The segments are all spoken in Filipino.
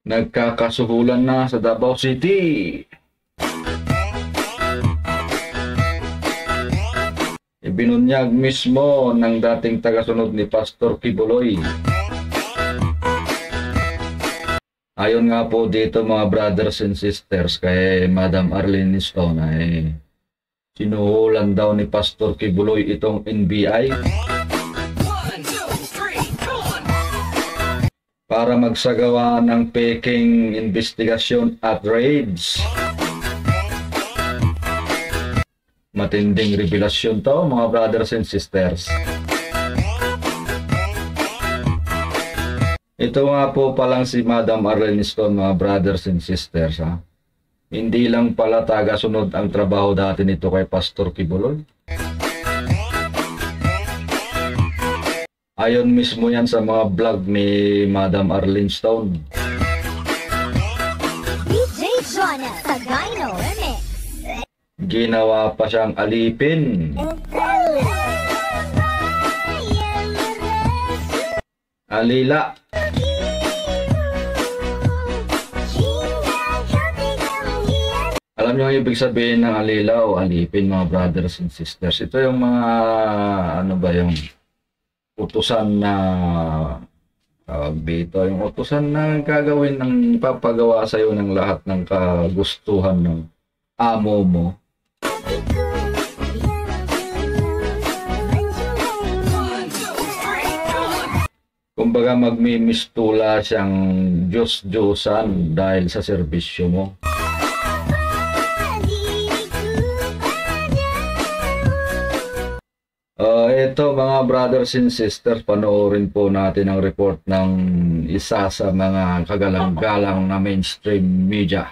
Nagkakasuhulan na sa Davao City. Ibinunyag mismo ng dating tagasunod ni Pastor Kibuloy. Ayon nga po dito mga brothers and sisters kay Madam Arlene Stone ay sinuhulan daw ni Pastor Kibuloy itong NBI para magsagawa ng peking investigasyon at raids. Matinding revelasyon to mga brothers and sisters. Ito nga po palang si Madam Arlene Stone mga brothers and sisters ha. Hindi lang pala taga-sunod ang trabaho dati nito kay Pastor Kibuloy. Ayon mismo yan sa mga vlog ni Madam Arlene Stone. DJ Jonah Sagayno Remix. Ginawa pa siyang alipin. Alila. Alam niyo ang ibig sabihin ng alila o alipin mga brothers and sisters? Ito yung mga ano ba yung utusan na dito, yung utusan na gagawin ng papagawa sa iyo ng lahat ng kagustuhan ng amo mo. Kumbaga magmimistula siyang Diyos-Diyosan dahil sa serbisyo mo. Ito mga brothers and sisters, panoorin po natin ang report ng isa sa mga kagalang-galang na mainstream media.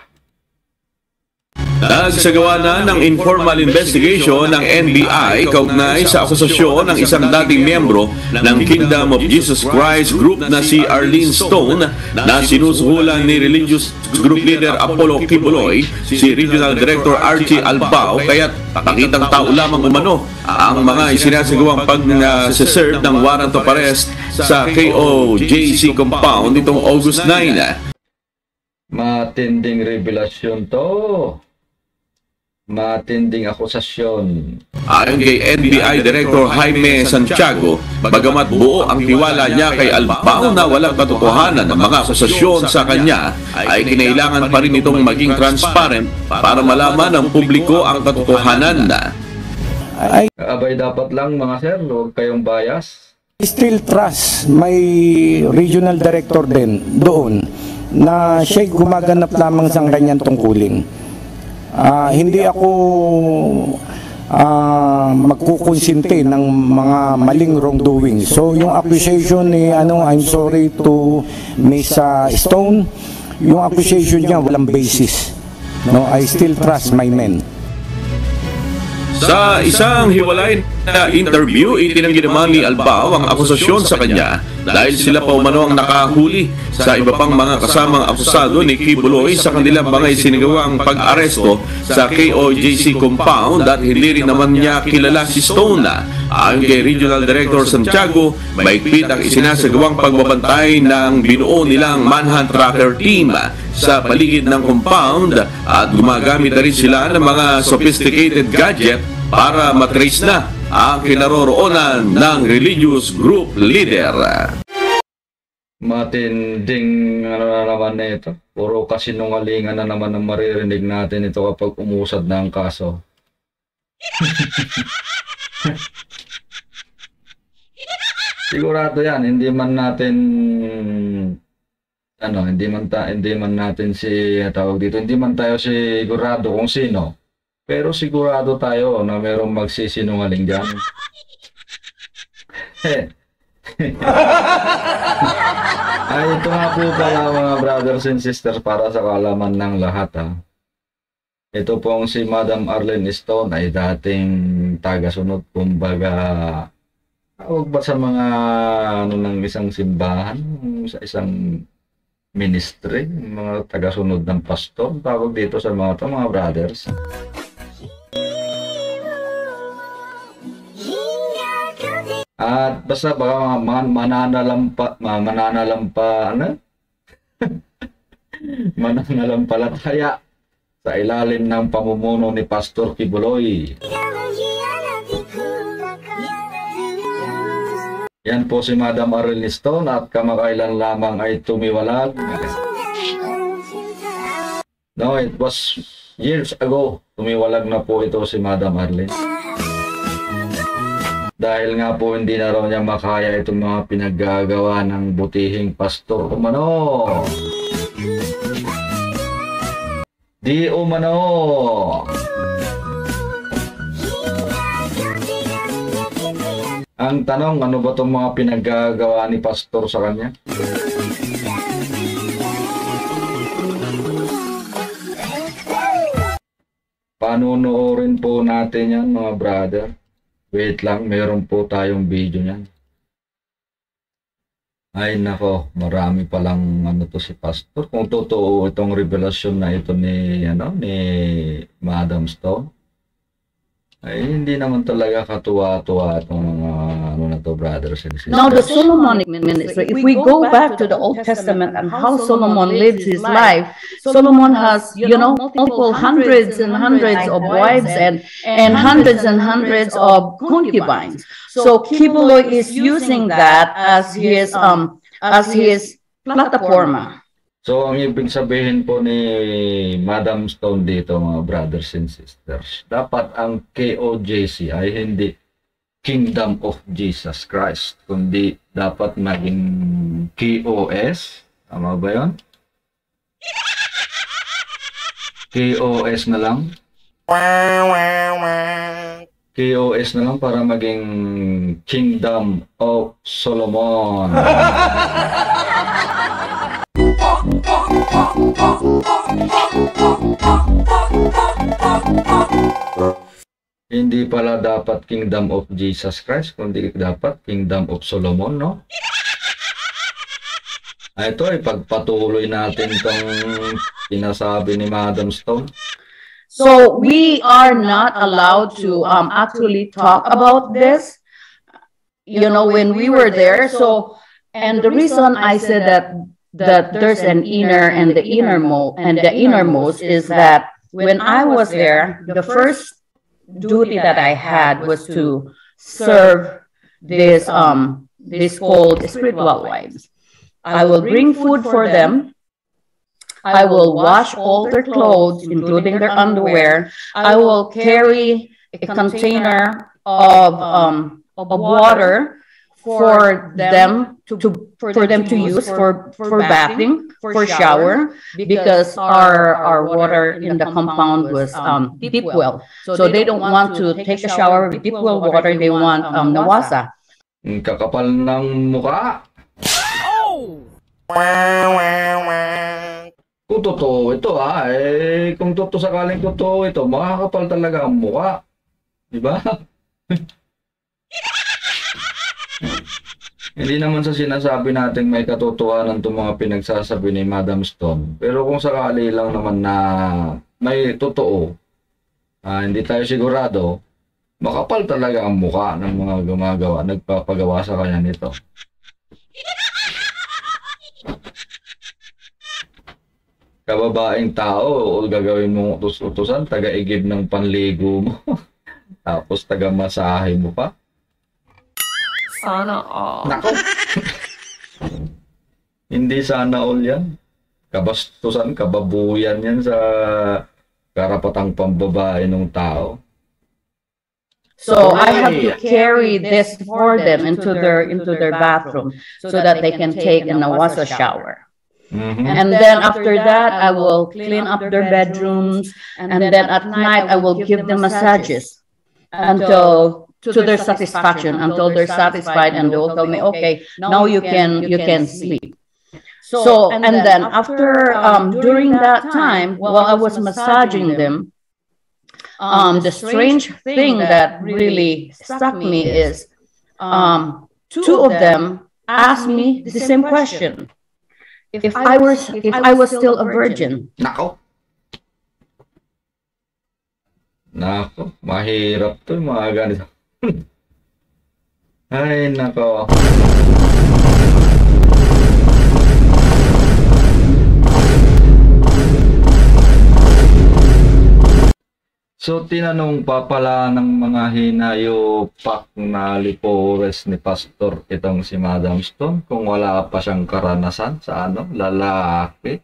Nagsagawa na ng informal investigation ng NBI kaugnay sa akusasyon ng isang dating miyembro ng Kingdom of Jesus Christ Group na si Arlene Stone na sinusuhulan ni Religious Group Leader Apollo Kibuloy, si Regional Director Archie Albao, kaya't pakitang tao lamang umano ang mga isinasagawang pag-serve ng warrant of arrest sa KOJC compound nitong August 9. Matinding revelasyon to. Matinding akusasyon. Ayon kay NBI Director Jaime Santiago, bagamat buo ang tiwala niya kay Albao na walang katotohanan ng mga akusasyon sa kanya, ay kinailangan pa rin itong maging transparent para malaman ng publiko ang katotohanan na. Abay dapat lang mga sir, huwag kayong bias. Still trust may regional director din doon na siya'y gumaganap lamang sa kanyang tungkulin. Hindi ako magkukonsinti ng mga maling wrongdoing. So yung accusation ni I'm sorry to Miss Stone, yung accusation niya walang basis. No, I still trust my men. Sa isang hiwalay na interview, itinanggi naman ni Albao ang akusasyon sa kanya dahil sila pa umano ang nakahuli sa iba pang mga kasamang akusado ni Kibuloy sa kanilang mga isinagawang pag-aresto sa KOJC compound at hindi rin naman niya kilala si Stone. Ayon kay Regional Director Santiago, maigpit ang isinasagawang pagbabantay ng binuo nilang manhunt tracker team sa paligid ng compound at gumagamit na rin sila ng mga sophisticated gadget para matrace na ang kinaroroonan ng religious group leader. Matinding na naman na ito. Puro kasinungalingan na naman ang maririnig natin ito kapag umusad na ang kaso. Sigurado yan, hindi man natin hindi man natin hindi man tayo sigurado kung sino. Pero sigurado tayo na mayroong magsisinungaling diyan. Ay, ito nga po pala mga brothers and sisters para sa kaalaman ng lahat ha. Ito pong si Madam Arlene Stone ay dating taga-sunod, kumbaga tawag ba sa mga ng isang simbahan, sa isang ministry, mga taga-sunod ng pastor, tawag dito sa mga brothers. At basta baka mananalampa, ano? mananampalataya sa ilalim ng pamumuno ni Pastor Kibuloy. Yan po si Madam Arlene Stone at kamakailan lamang ay tumiwalag. No, it was years ago. Tumiwalag na po ito si Madam Arlene. Dahil nga po hindi na raw niya makaya itong mga pinaggagawa ng butihing pastor umano. Di umano. Ang tanong, ano ba itong mga pinaggagawa ni pastor sa kanya? Panonoorin po natin yan mga brother. Wait lang, meron po tayong video niyan. Ay nako, marami palang ano to si pastor. Kung totoo itong revelasyon na ito ni Madam Stone, ay hindi naman talaga katuwa-tuwa itong mga ano na to, brothers and sisters. Now, the Solomonic ministry, if we go back to the Old Testament and how Solomon lives his life, Solomon has, multiple hundreds and hundreds of wives and hundreds of concubines. So Kibuloy is using that as his plataforma. So, ang ibig sabihin po ni Madam Stone dito, mga brothers and sisters, dapat ang KOJC ay hindi Kingdom of Jesus Christ, kundi dapat maging KOS. Tama ba yun? KOS na lang? KOS na lang para maging Kingdom of Solomon. Hindi pala dapat Kingdom of Jesus Christ, kundi dapat Kingdom of Solomon, no? Ito, ipagpatuloy natin itong sinasabi ni Madam Stone. So we are not allowed to actually talk about this, when we were there. So, and the reason I said that there's an inner and the innermost is that when I was there, the first duty that I had was to serve this called spiritual wives. I will bring food for them. I will wash all their clothes, including their underwear. I will carry a container of water for them to use for bathing, for shower, because our water in the compound was deep well. So they don't want to take a shower with deep well water. They want nawasa. Kakapal ng mukha. Kung totoo ito kung totoo sakaling totoo ito, makakapal talaga ang mukha. Diba? Hindi naman sa sinasabi natin may katotohanan itong mga pinagsasabi ni Madam Stone. Pero kung sakali lang naman na may totoo, hindi tayo sigurado, makapal talaga ang mukha ng mga nagpapagawa sa kanya nito. Kababaeng tao, o gagawin mong utos-utusan, taga-igib ng panligo mo, tapos taga-masahe mo pa. Sana all. Nako. Hindi sana all yan. Kabastusan, kababuyan yan sa karapatang pambabae ng tao. So I have to carry this for them into their bathroom so that they can take a nawasa shower. And then after that, I will clean up their bedrooms, and then at night I will give them massages until to their satisfaction, until they're satisfied, and they will tell me, okay, now you can sleep. So and then after during that time, while I was massaging them, the strange thing that really struck me is two of them asked me the same question. If I was still a virgin. Nako. Mahirap to yung mga ganito. Ay, nako. So, tinanong pa pala ng mga hinayopak na lipores ni Pastor itong si Madam Stone kung wala pa siyang karanasan sa lalaki.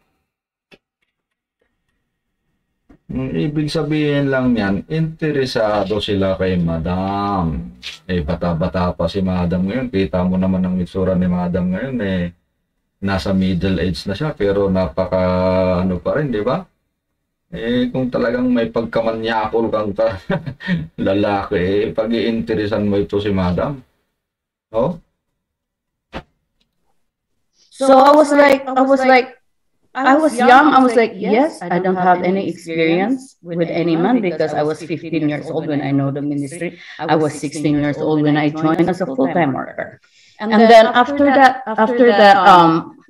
Ibig sabihin lang yan, interesado sila kay Madam. Bata-bata pa si Madam ngayon. Kita mo naman ang itsura ni Madam ngayon, nasa middle age na siya, pero napaka, pa rin, di ba? Kung talagang may pagkamanyakol kang lalaki, pag-iinteresan mo ito si Madam. Oh? So I was young. I was like, yes, I don't have any experience with any man because I was 15 years old when I know the ministry. I was 16 years old when I joined as a full-time worker. And then after that,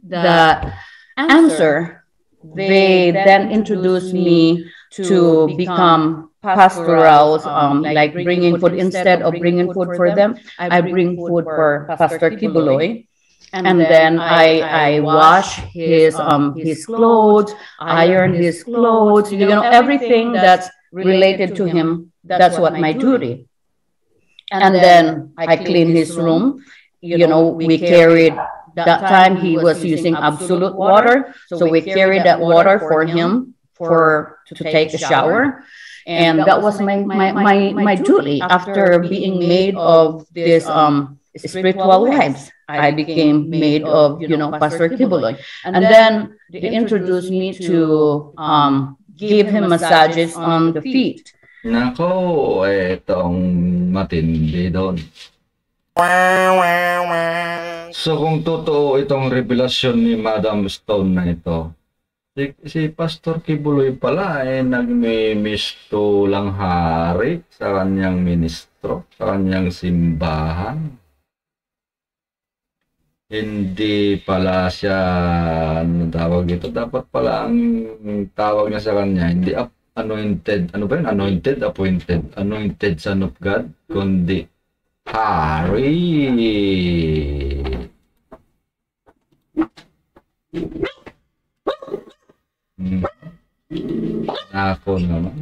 the answer, they then introduced me to become pastorals, like bringing food. Instead of bringing food for them, I bring food for Pastor Kibuloy. And then I wash his clothes, iron his clothes, everything that's related to him. That's what my duty. And then I clean his room. We carried, that time he was using absolute water. So we carried that water for him to take a shower. And that was my duty after being made of this spiritual wives. I became maid of, Pastor Kibuloy. And then they introduced me to give him massages on the feet. Nako, itong matindi doon. So kung totoo itong revelasyon ni Madam Stone na ito, si Pastor Kibuloy pala nagmimisto lang hari sa kanyang ministro, sa kanyang simbahan. Hindi pala siya, tawag ito, dapat pala ang tawag niya sa kanya, hindi anointed, anointed son of God, kundi hari. Ako naman.